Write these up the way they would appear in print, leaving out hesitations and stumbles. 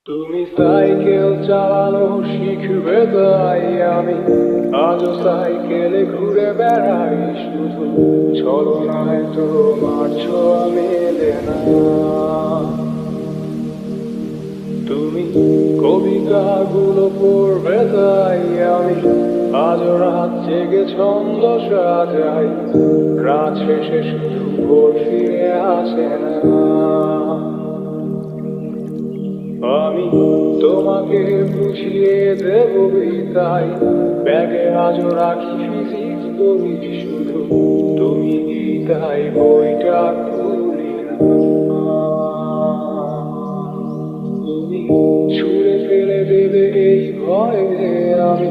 তুমি সাইকেল চালানো শিখবে তাই আমি আজও সাইকেলে ঘুরে বেড়াই, শুধু ছলনায় তোমার ছোঁয়া মেলে না। তুমি কবিতাগুলো পড়বে তাই আমি আজও রাত জেগে ছন্দ সাজাই, রাত শেষে শুধু ভোর ফিরে আসে না। আমি তোমাকে বুঝিয়ে দেব তাই ব্যাগে আজও রাখি ফিজিক্স বই, শুধু তুমি তাই বইটা খুলি না। তুমি ছুঁড়ে ফেলে দেবে এই ভয়ে আমি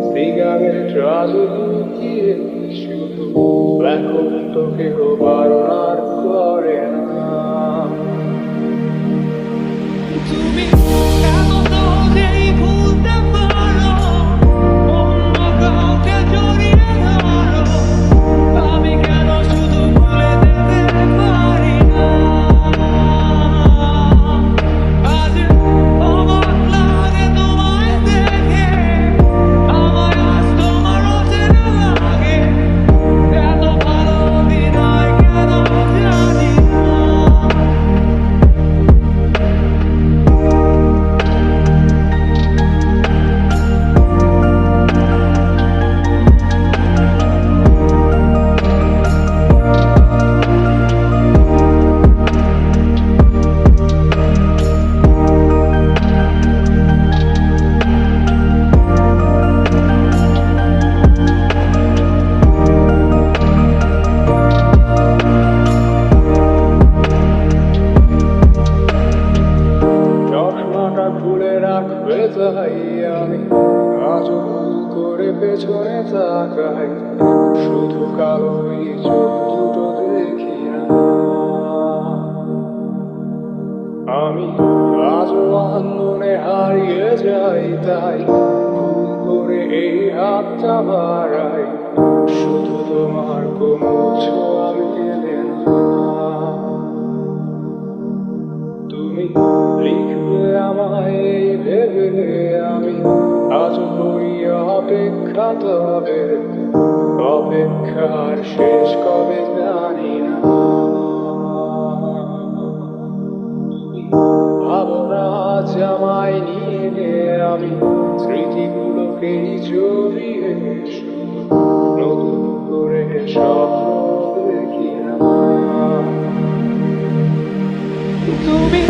সিগারেট রাজু লুকিয়ে, শুধু এখন তো কেউ বারণ আর করে না। তুমি এত সহজেই ভুলতে পারো, অন্য কাউকে জড়িয়ে ধরো, আমি কেন শুধু ভুলে যেতে পারি না? আজ অবাক লাগে তোমায় দেখে, আমায় আজ তোমার অচেনা লাগে, এত ভালো অভিনয় কেন জানি না। চশমাটা খুলে রাখবে তাই আমি আজও ভুল করে পেছনে তাকাই, শুধু কালোই চোখ দুটো দেখি না। আমি আজও আন্দোলনে হারিয়ে যাই তাই ভুল করে এই হাতটা বাড়াই, শুধু তোমার কোমল ছোঁয়া মেলে না। তুমি লিখবে আমায় এই ভেবে আমি আজ করি অপেক্ষা, তবে অপেক্ষার শেষ কবে জানি না। তুমি ভাবনা আজ আমায় নিয়ে আমি স্মৃতিগুলোকেই জড়িয়ে, শুধু নতুন করে স্বপ্ন দেখি না। তুমি